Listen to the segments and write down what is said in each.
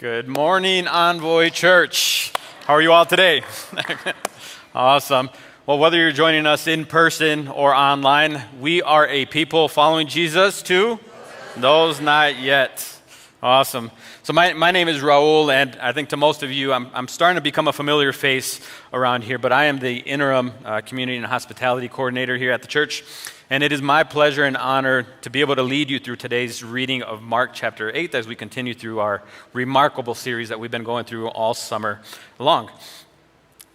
Good morning, Envoy Church. How are you all today? Awesome. Well, whether you're joining us in person or online, we are a people following Jesus to those not yet. Awesome. So my name is Raul, and I think to most of you, I'm starting to become a familiar face around here, but I am the interim community and hospitality coordinator here at the church. And it is my pleasure and honor to be able to lead you through today's reading of Mark chapter 8 as we continue through our reMARKable series that we've been going through all summer long.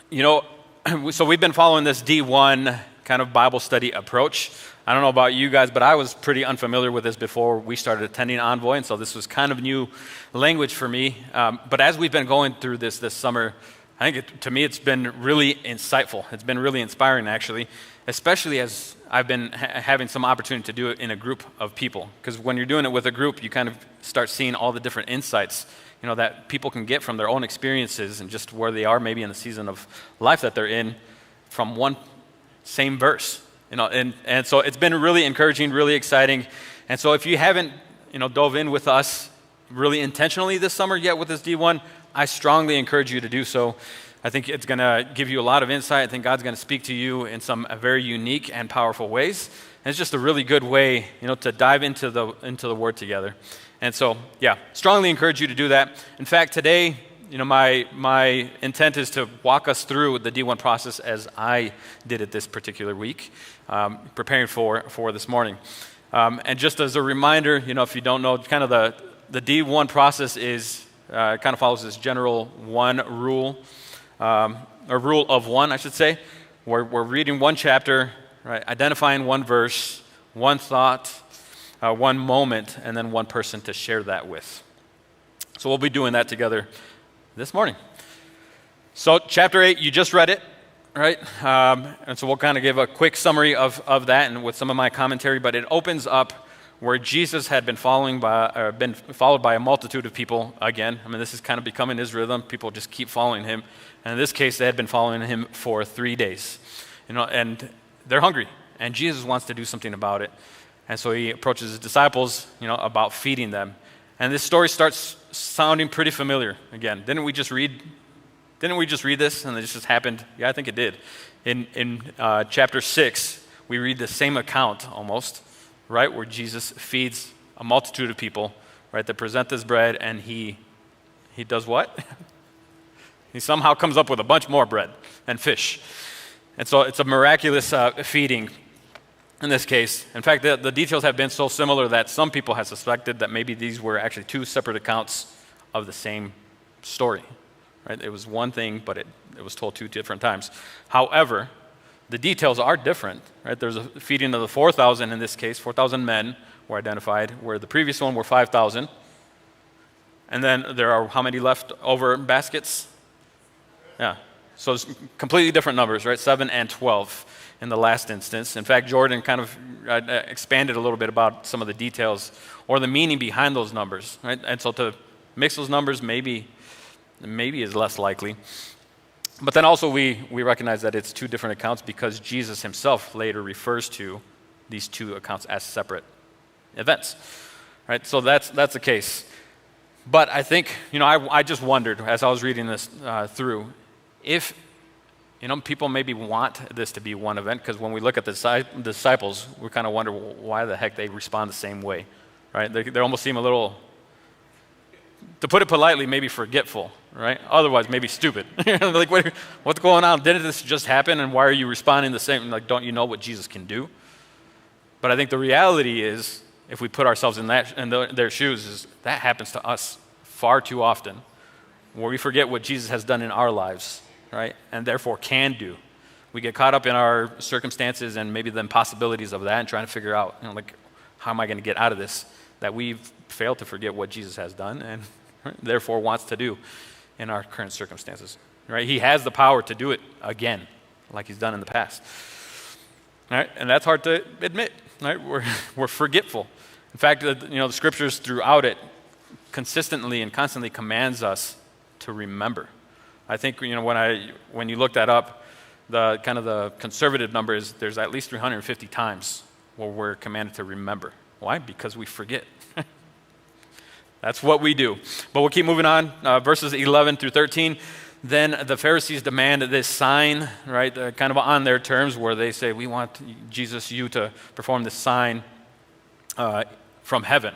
You know, so we've been following this D1 kind of Bible study approach. I don't know about you guys, but I was pretty unfamiliar with this before we started attending Envoy, and so this was kind of new language for me. But as we've been going through this summer, I think to me it's been really insightful. It's been really inspiring, actually, especially as I've been having some opportunity to do it in a group of people. Because when you're doing it with a group, you kind of start seeing all the different insights, you know, that people can get from their own experiences and just where they are maybe in the season of life that they're in from one same verse. You know, and so it's been really encouraging, really exciting. And so if you haven't, dove in with us really intentionally this summer yet with this D1, I strongly encourage you to do so. I think it's going to give you a lot of insight. I think God's going to speak to you in some very unique and powerful ways. And it's just a really good way, to dive into the Word together. And so, strongly encourage you to do that. In fact, today, my intent is to walk us through the D1 process as I did it this particular week, preparing for this morning. And just as a reminder, if you don't know, kind of the D1 process is kind of follows this general one rule. Or rule of one, I should say. We're reading one chapter, right? Identifying one verse, one thought, one moment, and then one person to share that with. So we'll be doing that together this morning. So chapter 8, you just read it, right? And so we'll kind of give a quick summary of that and with some of my commentary, but it opens up where Jesus had been followed by a multitude of people again. I mean, this is kind of becoming his rhythm. People just keep following him. And in this case, they had been following him for 3 days. And they're hungry. And Jesus wants to do something about it. And so he approaches his disciples, about feeding them. And this story starts sounding pretty familiar again. Didn't we just read this and this just happened? Yeah, I think it did. In chapter 6, we read the same account almost, right, where Jesus feeds a multitude of people, right, that present this bread, and he does what? He somehow comes up with a bunch more bread and fish. And so it's a miraculous feeding in this case. In fact, the details have been so similar that some people have suspected that maybe these were actually two separate accounts of the same story, right? It was one thing, but it was told two different times. However, the details are different, right? There's a feeding of the 4,000 in this case. 4,000 men were identified, where the previous one were 5,000. And then there are how many left over baskets? Yeah. So it's completely different numbers, right? 7 and 12 in the last instance. In fact, Jordan kind of expanded a little bit about some of the details or the meaning behind those numbers, right? And so to mix those numbers maybe is less likely. But then also we recognize that it's two different accounts because Jesus himself later refers to these two accounts as separate events, right? So that's the case. But I think, I just wondered as I was reading this through if, people maybe want this to be one event, because when we look at the disciples, we kind of wonder why the heck they respond the same way, right? They almost seem a little, to put it politely, maybe forgetful, right? Otherwise, maybe stupid. Like, what's going on? Didn't this just happen? And why are you responding the same? Like, don't you know what Jesus can do? But I think the reality is, if we put ourselves in their shoes, is that happens to us far too often, where we forget what Jesus has done in our lives, right? And therefore can do. We get caught up in our circumstances and maybe the impossibilities of that and trying to figure out, how am I going to get out of this? That we've failed to forget what Jesus has done and therefore wants to do in our current circumstances, right? He has the power to do it again, like he's done in the past, right? And that's hard to admit, right? We're forgetful. In fact, the scriptures throughout it consistently and constantly commands us to remember. I think, when you look that up, the kind of the conservative number is there's at least 350 times where we're commanded to remember. Why? Because we forget. That's what we do. But we'll keep moving on. Verses 11 through 13. Then the Pharisees demand this sign, right, kind of on their terms, where they say, we want Jesus, you to perform this sign from heaven.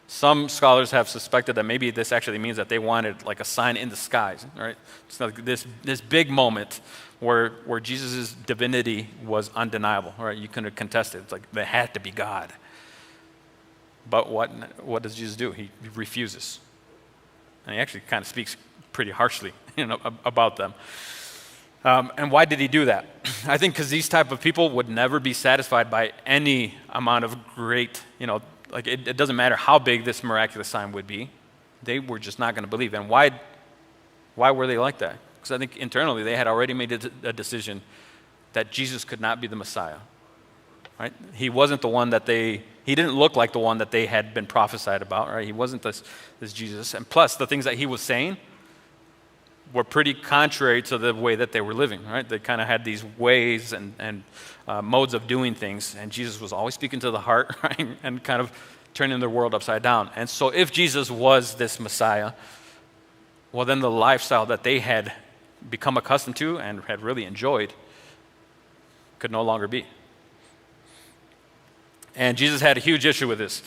Some scholars have suspected that maybe this actually means that they wanted like a sign in the skies, right? It's like this big moment where Jesus' divinity was undeniable, right? You couldn't contest it. It's like they had to be God. But what does Jesus do? He refuses. And he actually kind of speaks pretty harshly, about them. And why did he do that? I think because these type of people would never be satisfied by any amount of great, like it doesn't matter how big this miraculous sign would be. They were just not going to believe. And why were they like that? Because I think internally they had already made a decision that Jesus could not be the Messiah. Right? He wasn't the one he didn't look like the one that they had been prophesied about, right? He wasn't this Jesus. And plus, the things that he was saying were pretty contrary to the way that they were living, right? They kind of had these ways and modes of doing things, and Jesus was always speaking to the heart, right? And kind of turning their world upside down. And so if Jesus was this Messiah, well, then the lifestyle that they had become accustomed to and had really enjoyed could no longer be. And Jesus had a huge issue with this.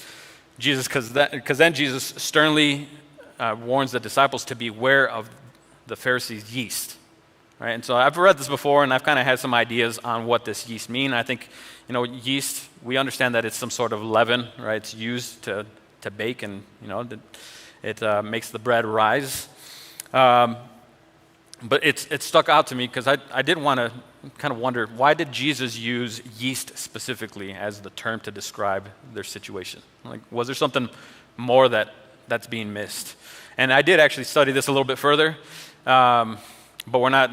Because then Jesus sternly warns the disciples to beware of the Pharisees' yeast. Right? And so I've read this before, and I've kind of had some ideas on what this yeast mean. I think, yeast, we understand that it's some sort of leaven, right? It's used to bake, and, it makes the bread rise. But it stuck out to me because I did want to kind of wonder, why did Jesus use yeast specifically as the term to describe their situation? Like, was there something more that's being missed? And I did actually study this a little bit further, but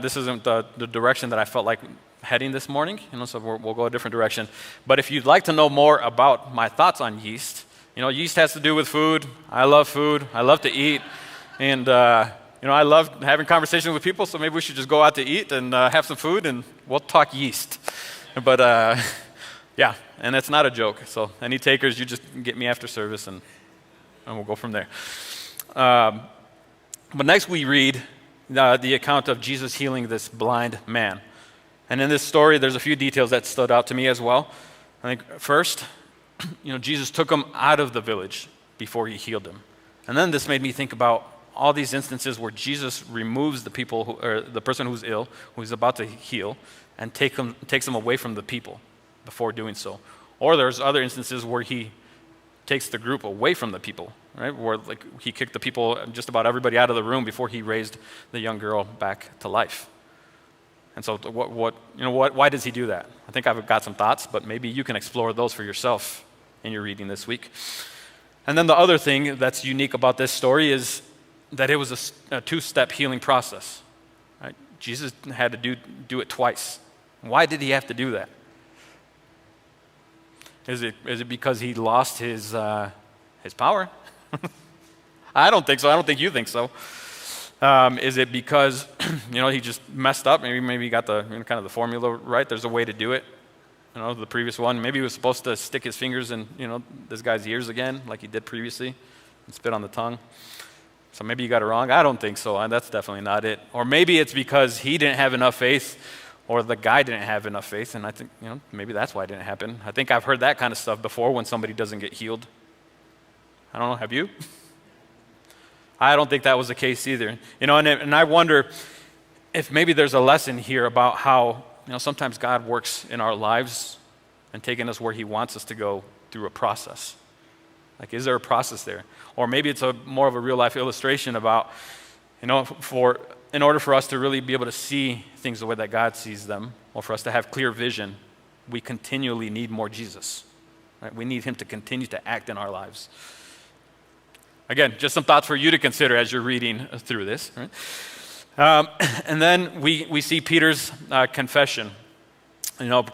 this isn't the direction that I felt like heading this morning, so we'll go a different direction. But if you'd like to know more about my thoughts on yeast, yeast has to do with food. I love food. I love to eat. And, I love having conversations with people, so maybe we should just go out to eat and have some food, and we'll talk yeast. But, yeah, and it's not a joke. So any takers, you just get me after service, and we'll go from there. But next we read the account of Jesus healing this blind man. And in this story, there's a few details that stood out to me as well. I think first, Jesus took him out of the village before he healed him. And then this made me think about all these instances where Jesus removes the people or the person who's ill, who's about to heal, and takes them away from the people before doing so. Or there's other instances where he takes the group away from the people, right? Where he kicked the people, just about everybody out of the room before he raised the young girl back to life. And so why does he do that? I think I've got some thoughts, but maybe you can explore those for yourself in your reading this week. And then the other thing that's unique about this story is that it was a two-step healing process. Right? Jesus had to do it twice. Why did he have to do that? Is it because he lost his power? I don't think so. I don't think you think so. Is it because he just messed up? Maybe he got the kind of the formula right. There's a way to do it. The previous one. Maybe he was supposed to stick his fingers in this guy's ears again, like he did previously, and spit on the tongue. So maybe you got it wrong. I don't think so. That's definitely not it. Or maybe it's because he didn't have enough faith, or the guy didn't have enough faith, and I think maybe that's why it didn't happen. I think I've heard that kind of stuff before when somebody doesn't get healed. I don't know. Have you? I don't think that was the case either. And I wonder if maybe there's a lesson here about how sometimes God works in our lives and taking us where he wants us to go through a process. Like, is there a process there? Or maybe it's more of a real life illustration about, in order for us to really be able to see things the way that God sees them, or for us to have clear vision, we continually need more Jesus. Right? We need him to continue to act in our lives. Again, just some thoughts for you to consider as you're reading through this. Right? And then we see Peter's confession,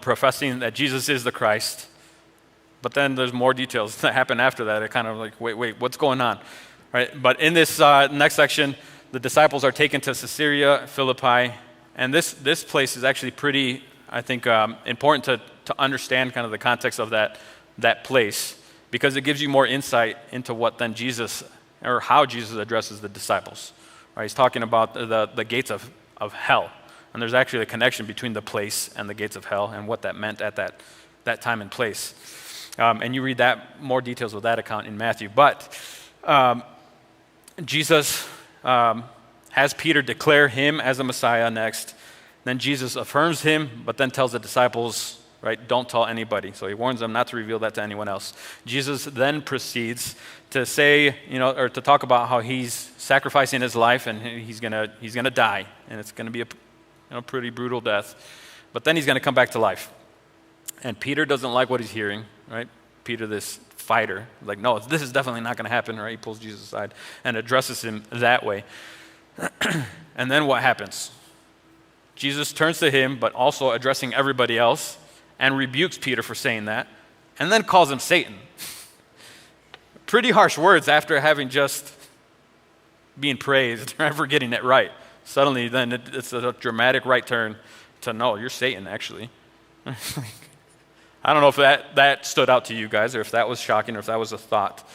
professing that Jesus is the Christ. But then there's more details that happen after that. It kind of like, wait, what's going on? Right? But in this next section, the disciples are taken to Caesarea Philippi, and this place is actually pretty, I think, important to understand kind of the context of that place, because it gives you more insight into what then Jesus or how Jesus addresses the disciples. Right? He's talking about the gates of hell. And there's actually a connection between the place and the gates of hell and what that meant at that time and place. And you read that more details of that account in Matthew. But Jesus has Peter declare him as a Messiah next. Then Jesus affirms him, but then tells the disciples, right, don't tell anybody. So he warns them not to reveal that to anyone else. Jesus then proceeds to say, or to talk about how he's sacrificing his life and he's gonna die, and it's gonna be a pretty brutal death. But then he's gonna come back to life. And Peter doesn't like what he's hearing, right? Peter, this fighter, like, no, this is definitely not gonna happen, right? He pulls Jesus aside and addresses him that way. And then what happens? Jesus turns to him, but also addressing everybody else, and rebukes Peter for saying that, and then calls him Satan. Pretty harsh words after having just been praised for getting it right. Suddenly, then it's a dramatic right turn to, no, you're Satan, actually. I don't know if that stood out to you guys, or if that was shocking, or if that was a thought.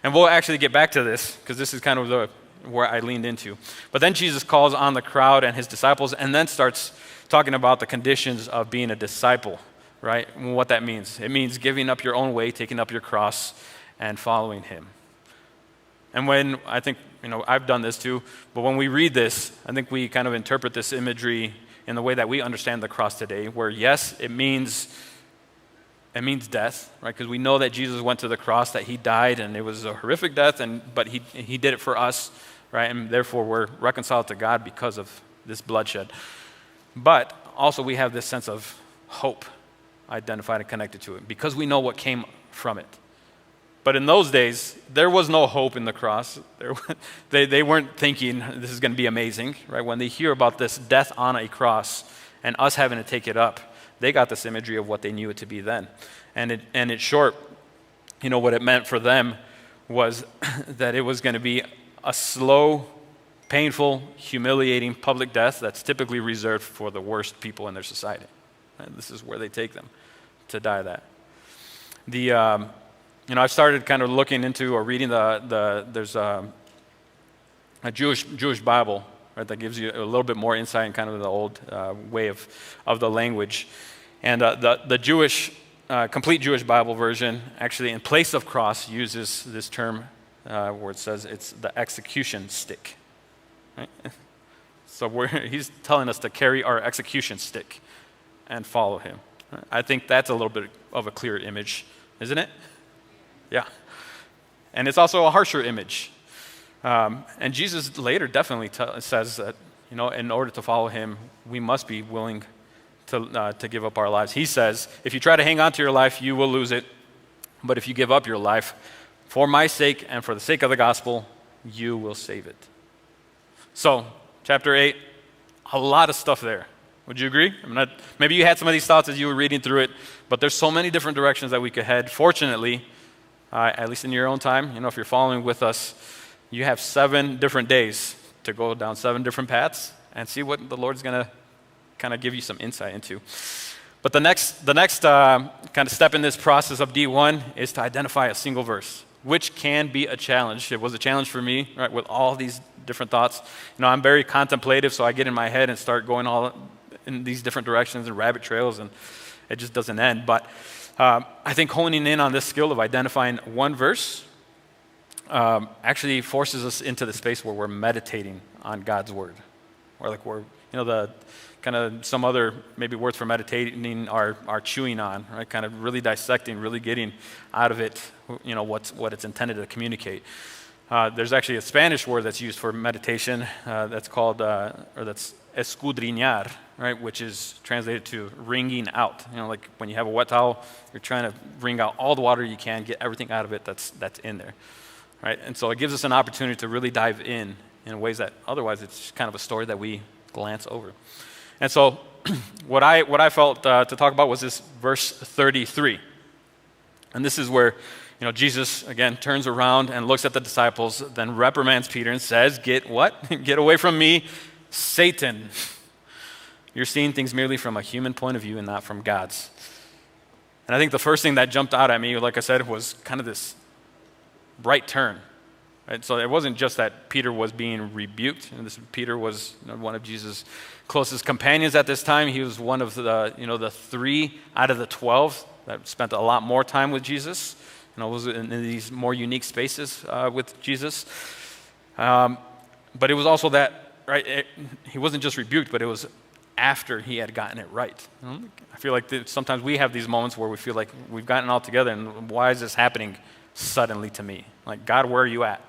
And we'll actually get back to this, because this is kind of where I leaned into. But then Jesus calls on the crowd and his disciples, and then starts talking about the conditions of being a disciple, right? And what that means. It means giving up your own way, taking up your cross, and following him. And when, I think, I've done this too, but when we read this, I think we kind of interpret this imagery in the way that we understand the cross today, where yes, it means death, right? Because we know that Jesus went to the cross, that he died, and it was a horrific death, but he did it for us, right? And therefore we're reconciled to God because of this bloodshed. But also we have this sense of hope identified and connected to it, because we know what came from it. But in those days, there was no hope in the cross. They weren't thinking this is going to be amazing, right? When they hear about this death on a cross and us having to take it up, they got this imagery of what they knew it to be then. And in short, what it meant for them was that it was going to be a slow, painful, humiliating public death that's typically reserved for the worst people in their society. And this is where they take them to die that. I've started kind of looking into or reading there's a Jewish Bible, right, that gives you a little bit more insight in kind of the old way of the language. And the Jewish, complete Jewish Bible version, actually in place of cross, uses this term where it says it's the execution stick. Right? So he's telling us to carry our execution stick and follow him. I think that's a little bit of a clearer image, isn't it? Yeah. And it's also a harsher image. And Jesus later definitely says that, in order to follow him, we must be willing to give up our lives. He says, if you try to hang on to your life, you will lose it. But if you give up your life for my sake and for the sake of the gospel, you will save it. So, chapter 8, a lot of stuff there. Would you agree? Maybe you had some of these thoughts as you were reading through it, but there's so many different directions that we could head. Fortunately, at least in your own time, if you're following with us, you have 7 different days to go down 7 different paths and see what the Lord's going to kind of give you some insight into. But the next kind of step in this process of D1 is to identify a single verse, which can be a challenge. It was a challenge for me, right, with all these different thoughts. I'm very contemplative, so I get in my head and start going all in these different directions and rabbit trails, and it just doesn't end. But I think honing in on this skill of identifying one verse actually forces us into the space where we're meditating on God's word, or we're, the kind of some other maybe words for meditating are chewing on, right? Kind of really dissecting, really getting out of it, what it's intended to communicate. There's actually a Spanish word that's used for meditation that's called, that's escudriñar, right? Which is translated to wringing out. Like when you have a wet towel, you're trying to wring out all the water you can, get everything out of it that's in there, right? And so it gives us an opportunity to really dive in ways that otherwise it's kind of a story that we glance over. And so what I felt to talk about was this verse 33. And this is where, Jesus, again, turns around and looks at the disciples, then reprimands Peter and says, get what? Get away from me, Satan. You're seeing things merely from a human point of view and not from God's. And I think the first thing that jumped out at me, like I said, was kind of this right turn. Right? So it wasn't just that Peter was being rebuked. Peter was one of Jesus' closest companions at this time. He was one of the 3 out of the 12 that spent a lot more time with Jesus. Was in these more unique spaces with Jesus. But it was also that, right? He wasn't just rebuked, but it was after he had gotten it right. I feel like sometimes we have these moments where we feel like we've gotten it all together, and why is this happening suddenly to me? Like, God, where are you at?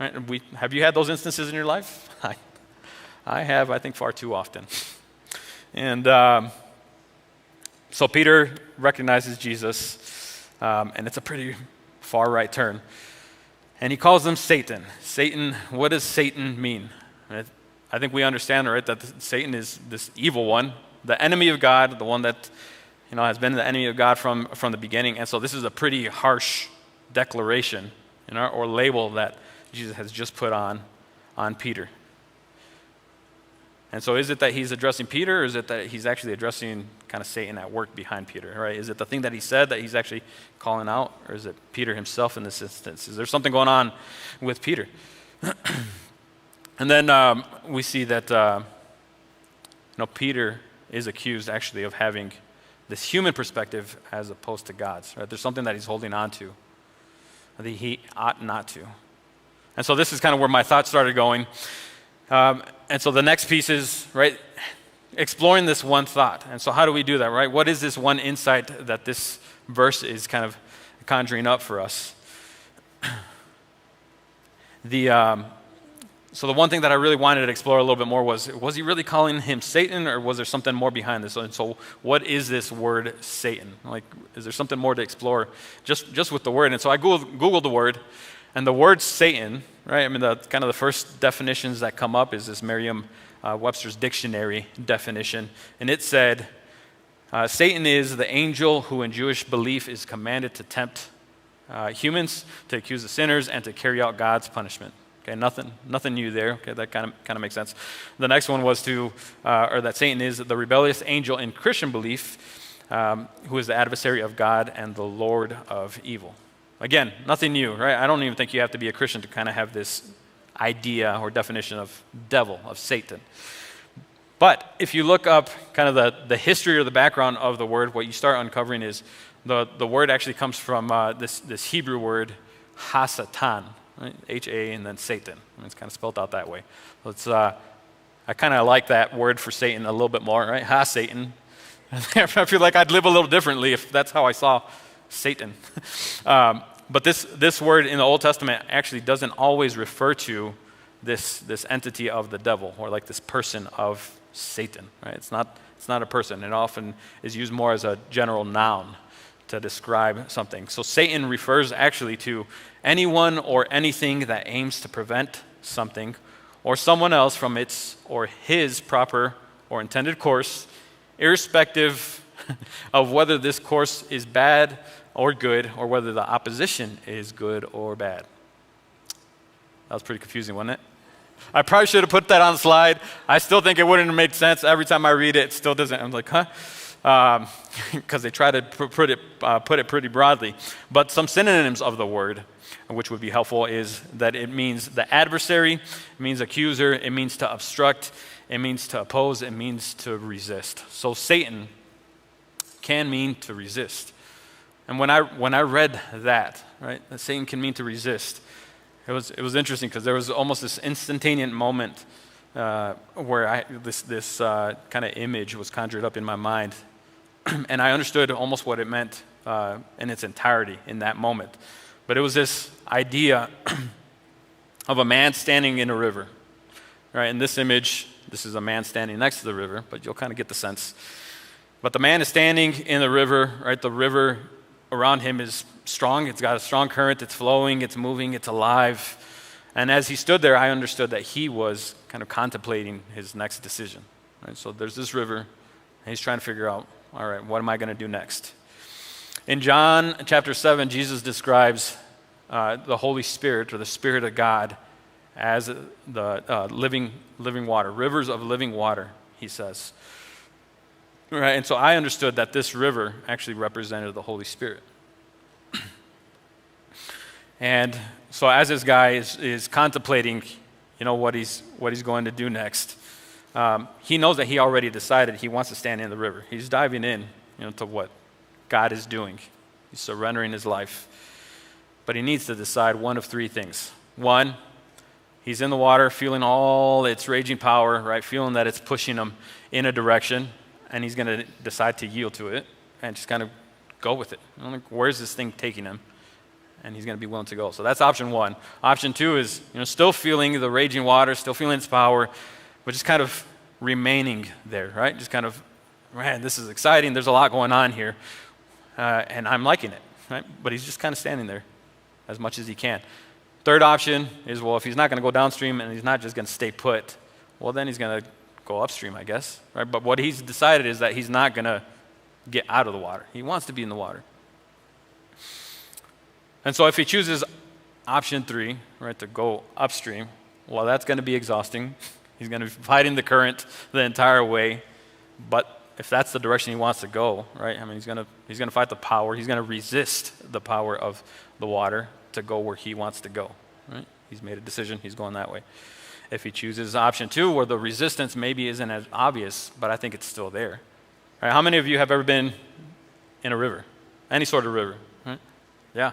Right? Have you had those instances in your life? I have, I think, far too often. And so Peter recognizes Jesus, and it's a pretty far right turn. And he calls him Satan. Satan, what does Satan mean? Right? I think we understand, right, that Satan is this evil one, the enemy of God, the one that has been the enemy of God from the beginning. And so this is a pretty harsh declaration, or label that Jesus has just put on Peter. And so is it that he's addressing Peter, or is it that he's actually addressing kind of Satan at work behind Peter, right? Is it the thing that he said that he's actually calling out, or is it Peter himself in this instance? Is there something going on with Peter? And then we see that Peter is accused actually of having this human perspective as opposed to God's, right? There's something that he's holding on to that he ought not to. And so this is kind of where my thoughts started going. And so the next piece is, right, exploring this one thought. And so how do we do that, right? What is this one insight that this verse is kind of conjuring up for us? So the one thing that I really wanted to explore a little bit more was he really calling him Satan, or was there something more behind this? And so what is this word Satan? Like, is there something more to explore just with the word? And so I Googled the word, and the word Satan, right? I mean, the first definitions that come up is this Merriam-Webster's dictionary definition. And it said, Satan is the angel who in Jewish belief is commanded to tempt humans, to accuse the sinners, and to carry out God's punishment. Okay, nothing new there. Okay, that kind of makes sense. The next one was that Satan is the rebellious angel in Christian belief, who is the adversary of God and the Lord of evil. Again, nothing new, right? I don't even think you have to be a Christian to kind of have this idea or definition of devil, of Satan. But if you look up kind of the history or the background of the word, what you start uncovering is the word actually comes from this Hebrew word, ha-satan, right? H-A and then Satan. I mean, it's kind of spelled out that way. So I kind of like that word for Satan a little bit more, right? Ha-Satan. I feel like I'd live a little differently if that's how I saw Satan. But this word in the Old Testament actually doesn't always refer to this entity of the devil, or like this person of Satan, right? It's not a person. It often is used more as a general noun to describe something. So Satan refers actually to anyone or anything that aims to prevent something or someone else from its or his proper or intended course, irrespective of whether this course is bad or good, or whether the opposition is good or bad. That was pretty confusing, wasn't it? I probably should have put that on the slide. I still think it wouldn't have made sense. Every time I read it, it still doesn't. I'm like, huh? Because they try to put it pretty broadly. But some synonyms of the word, which would be helpful, is that it means the adversary, it means accuser, it means to obstruct, it means to oppose, it means to resist. So Satan can mean to resist. And when I read that, right, that Satan can mean to resist, it was interesting, because there was almost this instantaneous moment where this kind of image was conjured up in my mind, and I understood almost what it meant in its entirety in that moment. But it was this idea of a man standing in a river, right? In this image, this is a man standing next to the river, but you'll kind of get the sense. But the man is standing in the river, right? The river around him is strong. It's got a strong current. It's flowing. It's moving. It's alive. And as he stood there, I understood that he was kind of contemplating his next decision. Right? So there's this river, and he's trying to figure out, all right, what am I going to do next? In John chapter 7, Jesus describes the Holy Spirit, or the Spirit of God, as the living water, rivers of living water, he says. Right, and so I understood that this river actually represented the Holy Spirit. And so as this guy is contemplating, what he's going to do next, he knows that he already decided he wants to stand in the river. He's diving in, to what God is doing. He's surrendering his life. But he needs to decide one of three things. One, he's in the water, feeling all its raging power, right? Feeling that it's pushing him in a direction, and he's going to decide to yield to it and just kind of go with it. Where's this thing taking him? And he's going to be willing to go. So that's option one. Option two is, still feeling the raging water, still feeling its power, but just kind of remaining there, right? Just kind of, man, this is exciting. There's a lot going on here, and I'm liking it, right? But he's just kind of standing there as much as he can. Third option is, well, if he's not going to go downstream and he's not just going to stay put, well, then he's going to go upstream, I guess, right? But what he's decided is that he's not going to get out of the water. He wants to be in the water. And so if he chooses option three, right, to go upstream, well, that's going to be exhausting. He's going to be fighting the current the entire way. But if that's the direction he wants to go, right, he's going to fight the power. He's going to resist the power of the water to go where he wants to go, right? He's made a decision. He's going that way. If he chooses option two, where the resistance maybe isn't as obvious, but I think it's still there. Right? How many of you have ever been in a river? Any sort of river, right? Yeah.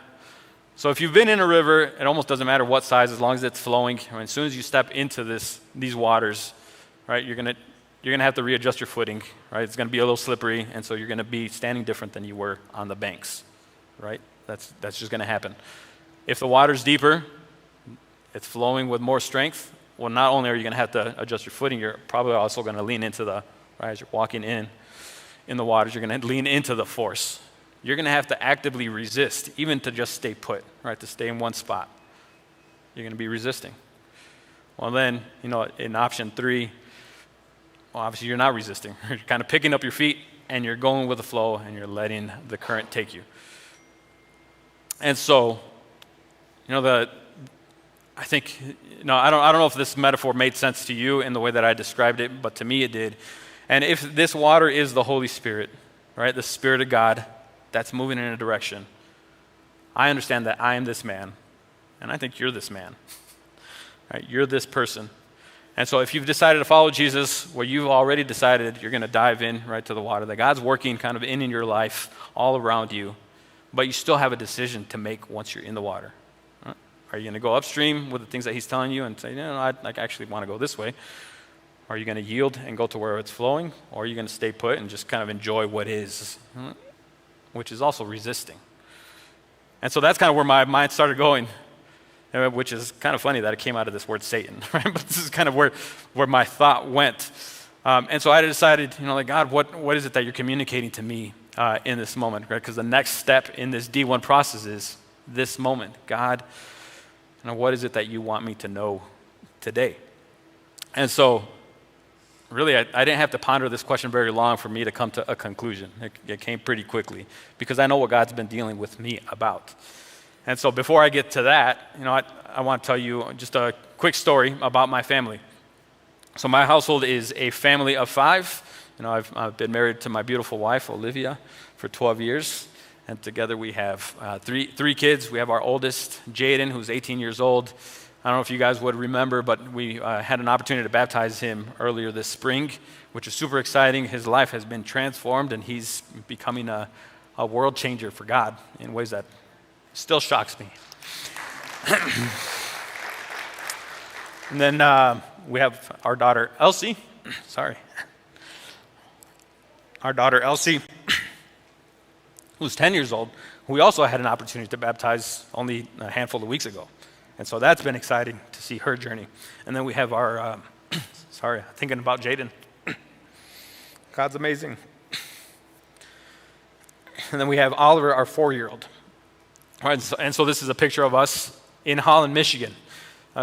So if you've been in a river, it almost doesn't matter what size, as long as it's flowing. As soon as you step into these waters, right, you're gonna have to readjust your footing, right? It's gonna be a little slippery, and so you're gonna be standing different than you were on the banks, right? That's just gonna happen. If the water's deeper, it's flowing with more strength. Well, not only are you gonna have to adjust your footing, you're probably also gonna lean into right, as you're walking in the waters, you're gonna lean into the force. You're going to have to actively resist, even to just stay put, right, to stay in one spot. You're going to be resisting. Well, then, in option three, well, obviously you're not resisting. You're kind of picking up your feet, and you're going with the flow, and you're letting the current take you. And so, I think, I don't know if this metaphor made sense to you in the way that I described it, but to me it did. And if this water is the Holy Spirit, right, the Spirit of God, that's moving in a direction, I understand that I am this man, and I think you're this man, right? You're this person. And so if you've decided to follow Jesus, well, you've already decided you're going to dive in right to the water, that God's working kind of in your life all around you, but you still have a decision to make once you're in the water. Right? Are you going to go upstream with the things that he's telling you and say, I actually want to go this way? Are you going to yield and go to where it's flowing, or are you going to stay put and just kind of enjoy what is? Which is also resisting. And so that's kind of where my mind started going, which is kind of funny that it came out of this word Satan, right? But this is kind of where my thought went. And so I decided, God, what is it that you're communicating to me in this moment, right? Because the next step in this D1 process is this moment. God, what is it that you want me to know today? And so really, I didn't have to ponder this question very long for me to come to a conclusion. It came pretty quickly because I know what God's been dealing with me about. And so before I get to that, I want to tell you just a quick story about my family. So my household is a family of 5. I've been married to my beautiful wife, Olivia, for 12 years. And together we have three kids. We have our oldest, Jaden, who's 18 years old. I don't know if you guys would remember, but we had an opportunity to baptize him earlier this spring, which is super exciting. His life has been transformed, and he's becoming a world changer for God in ways that still shocks me. And then we have our daughter, Elsie. Our daughter, Elsie, who's 10 years old, who we also had an opportunity to baptize only a handful of weeks ago. And so that's been exciting to see her journey. And then we have our, thinking about Jaden. God's amazing. And then we have Oliver, our 4-year-old. All right, and so this is a picture of us in Holland, Michigan.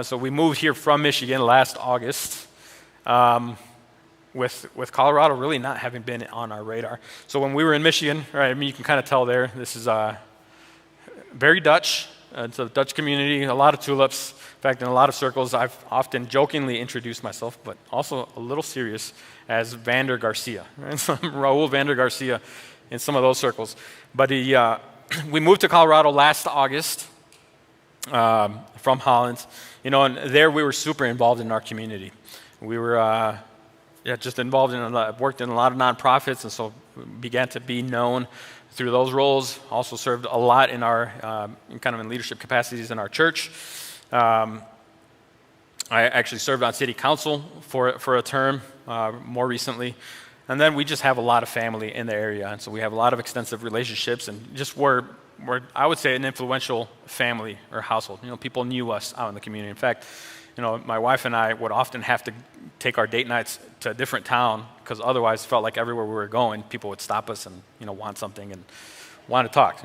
So we moved here from Michigan last August, with Colorado really not having been on our radar. So when we were in Michigan, right, you can kind of tell there, this is very Dutch. It's a Dutch community, a lot of tulips. In fact, in a lot of circles, I've often jokingly introduced myself, but also a little serious, as Vander Garcia. Right? So I'm Raul Vander Garcia in some of those circles. But we moved to Colorado last August, from Holland. And there we were super involved in our community. We were just involved worked in a lot of nonprofits, and so began to be known through those roles. Also served a lot in our in leadership capacities in our church. I actually served on city council for a term more recently. And then we just have a lot of family in the area, and so we have a lot of extensive relationships, and just we're I would say an influential family or household. People knew us out in the community. In fact, my wife and I would often have to take our date nights to a different town because otherwise it felt like everywhere we were going, people would stop us and want something and want to talk.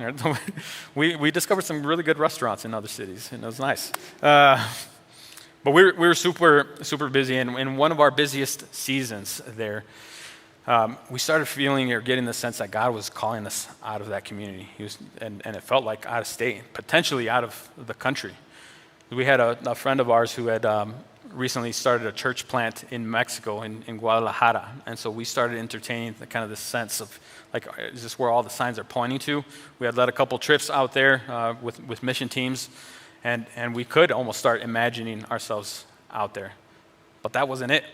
We discovered some really good restaurants in other cities, and it was nice. But we were super busy, and in one of our busiest seasons there, we started feeling or getting the sense that God was calling us out of that community. And it felt like out of state, potentially out of the country. We had a friend of ours who had recently started a church plant in Mexico, in Guadalajara. And so we started entertaining this sense of, is this where all the signs are pointing to? We had led a couple trips out there with mission teams, and we could almost start imagining ourselves out there. But that wasn't it.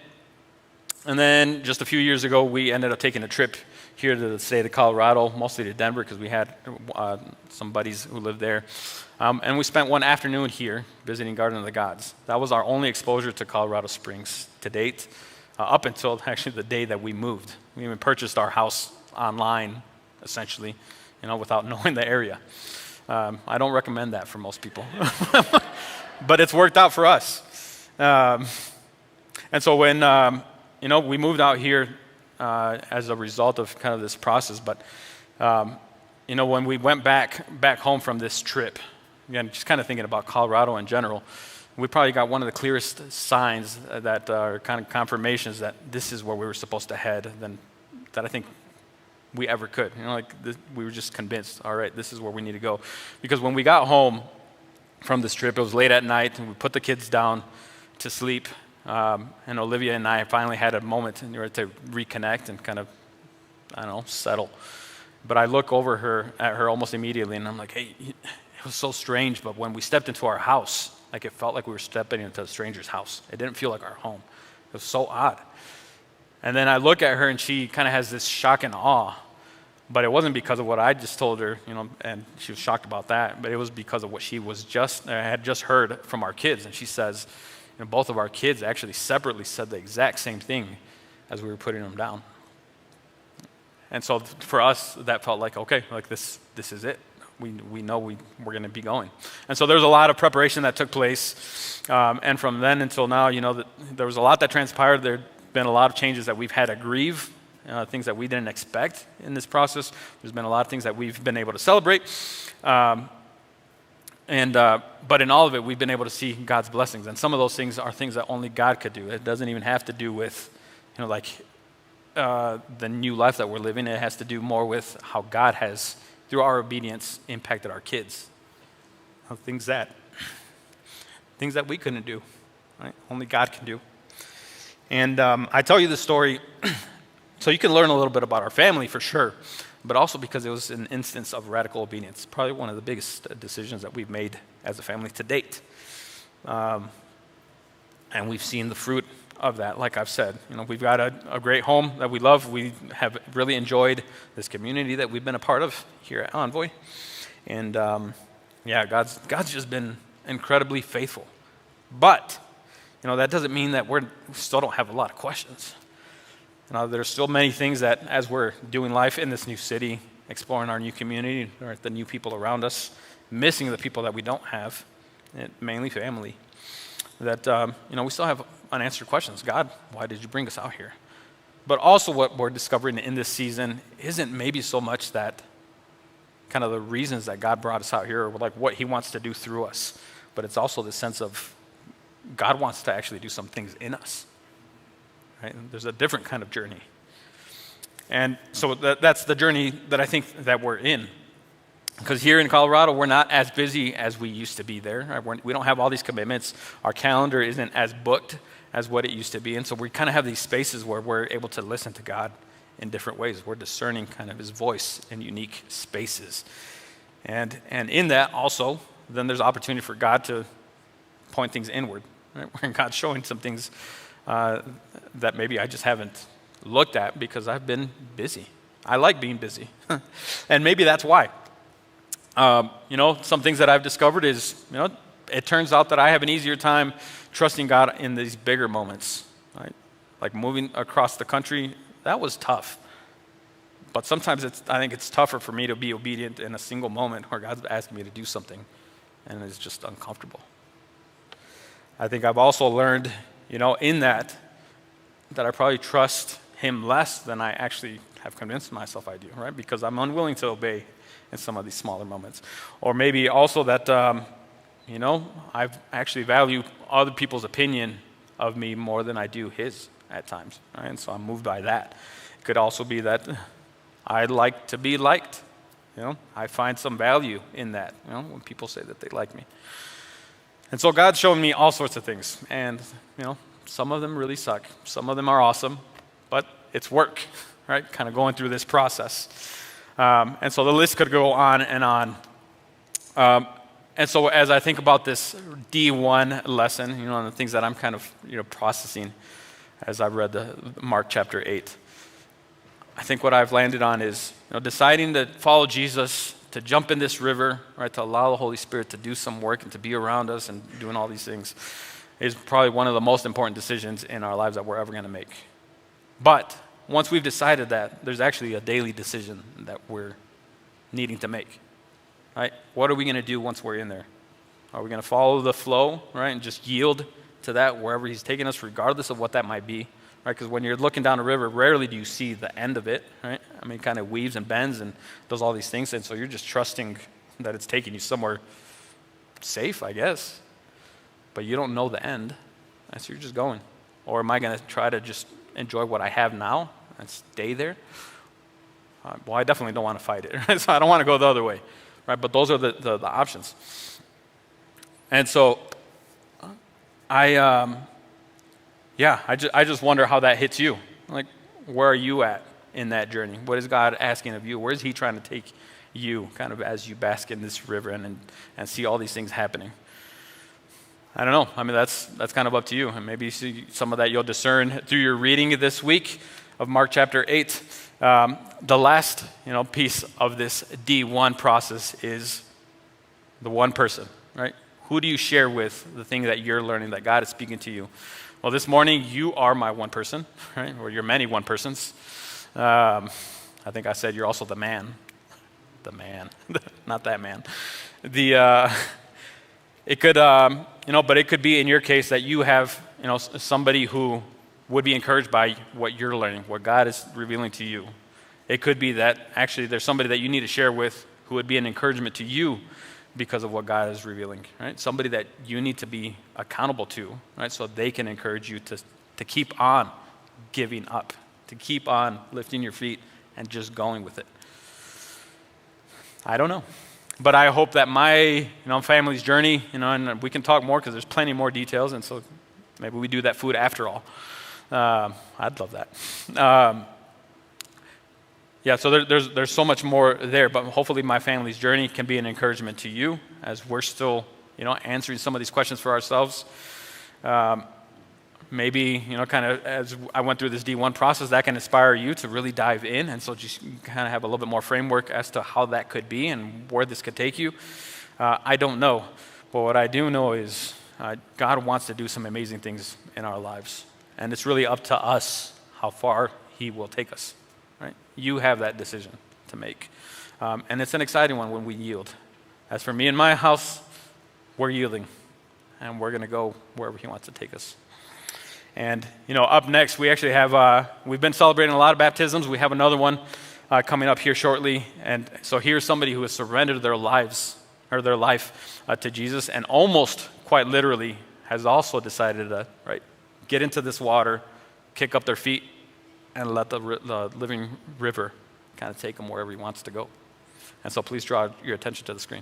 And then just a few years ago, we ended up taking a trip here to the state of Colorado, mostly to Denver, because we had some buddies who lived there. And we spent one afternoon here visiting Garden of the Gods. That was our only exposure to Colorado Springs to date, up until actually the day that we moved. We even purchased our house online, essentially, without knowing the area. I don't recommend that for most people. But it's worked out for us. And so when we moved out here as a result of this process. But, when we went back home from this trip, again, just thinking about Colorado in general, we probably got one of the clearest signs that are confirmations that this is where we were supposed to head that I think we ever could. We were just convinced, all right, this is where we need to go. Because when we got home from this trip, it was late at night, and we put the kids down to sleep. And Olivia and I finally had a moment to reconnect and settle. But I look over at her almost immediately, and I'm like, hey, it was so strange, but when we stepped into our house, it felt like we were stepping into a stranger's house. It didn't feel like our home. It was so odd. And then I look at her, and she has this shock and awe, but it wasn't because of what I just told her, and she was shocked about that, but it was because of what she had just heard from our kids. And she says, both of our kids actually separately said the exact same thing as we were putting them down. And so for us, that felt like, okay, this is it. We know we're going to be going. And so there's a lot of preparation that took place. And from then until now, there was a lot that transpired. There have been a lot of changes that we've had to grieve, things that we didn't expect in this process. There's been a lot of things that we've been able to celebrate. But in all of it, we've been able to see God's blessings. And some of those things are things that only God could do. It doesn't even have to do with, the new life that we're living. It has to do more with how God has, through our obedience, impacted our kids. Things that we couldn't do, right? Only God can do. And I tell you this story so you can learn a little bit about our family for sure, but also because it was an instance of radical obedience, probably one of the biggest decisions that we've made as a family to date. And we've seen the fruit of that, like I've said. We've got a great home that we love. We have really enjoyed this community that we've been a part of here at Envoy. And God's just been incredibly faithful. But, that doesn't mean that we still don't have a lot of questions. There's still many things that as we're doing life in this new city, exploring our new community, or the new people around us, missing the people that we don't have, mainly family, that, we still have unanswered questions. God, why did you bring us out here? But also what we're discovering in this season isn't maybe so much that the reasons that God brought us out here, or what he wants to do through us, but it's also the sense of God wants to actually do some things in us. Right? There's a different kind of journey. And so that's the journey that I think that we're in. Because here in Colorado, we're not as busy as we used to be there. Right? We don't have all these commitments. Our calendar isn't as booked as what it used to be. And so we have these spaces where we're able to listen to God in different ways. We're discerning his voice in unique spaces. And in that also, then there's opportunity for God to point things inward, right? Where God's showing some things that maybe I just haven't looked at because I've been busy. I like being busy. And maybe that's why. Some things that I've discovered is, it turns out that I have an easier time trusting God in these bigger moments, right? Like moving across the country, that was tough. But sometimes I think it's tougher for me to be obedient in a single moment where God's asking me to do something, and it's just uncomfortable. I think I've also learned, in that I probably trust him less than I actually have convinced myself I do, right? Because I'm unwilling to obey in some of these smaller moments. Or maybe also that, I actually value other people's opinion of me more than I do his at times, right? And so I'm moved by that. It could also be that I like to be liked. I find some value in that, when people say that they like me. And so God's showing me all sorts of things. And, some of them really suck. Some of them are awesome, but it's work, right? Kind of going through this process. And so the list could go on and on. And so as I think about this D1 lesson, and the things that I'm kind of, processing as I've read the Mark chapter 8, I think what I've landed on is, deciding to follow Jesus, to jump in this river, right, to allow the Holy Spirit to do some work and to be around us and doing all these things is probably one of the most important decisions in our lives that we're ever going to make. But once we've decided that, there's actually a daily decision that we're needing to make, right? What are we going to do once we're in there? Are we going to follow the flow, right, and just yield to that wherever he's taking us, regardless of what that might be? Right, because when you're looking down a river, rarely do you see the end of it, right? I mean, it kind of weaves and bends and does all these things, and so you're just trusting that it's taking you somewhere safe, I guess. But you don't know the end, and so you're just going. Or am I going to try to just enjoy what I have now and stay there? Well, I definitely don't want to fight it, right? So I don't want to go the other way, right? But those are the options. And so I just wonder how that hits you. Like, where are you at in that journey? What is God asking of you? Where is he trying to take you kind of as you bask in this river and see all these things happening? I don't know. I mean, that's kind of up to you. And maybe some of that you'll discern through your reading this week of Mark chapter 8. The last, piece of this D1 process is the one person, right? Who do you share with the thing that you're learning, that God is speaking to you? Well, this morning, you are my one person, right? Or you're many one persons. I think I said you're also the man. The man. Not that man. It could, but it could be in your case that you have, somebody who would be encouraged by what you're learning, what God is revealing to you. It could be that actually there's somebody that you need to share with who would be an encouragement to you because of what God is revealing, right? Somebody that you need to be accountable to, right? So they can encourage you to keep on giving up, to keep on lifting your feet and just going with it. I don't know. But I hope that my, family's journey, and we can talk more because there's plenty more details, and so maybe we do that food after all. I'd love that. So there's so much more there, but hopefully my family's journey can be an encouragement to you as we're still, answering some of these questions for ourselves. Maybe, kind of as I went through this D1 process, that can inspire you to really dive in, and so just kind of have a little bit more framework as to how that could be and where this could take you. I don't know, but what I do know is God wants to do some amazing things in our lives, and it's really up to us how far he will take us. Right? You have that decision to make. And it's an exciting one when we yield. As for me and my house, we're yielding. And we're going to go wherever he wants to take us. And, up next, we actually have, we've been celebrating a lot of baptisms. We have another one coming up here shortly. And so here's somebody who has surrendered their life to Jesus and almost quite literally has also decided to, get into this water, kick up their feet, and let the living river kind of take them wherever he wants to go. And so please draw your attention to the screen.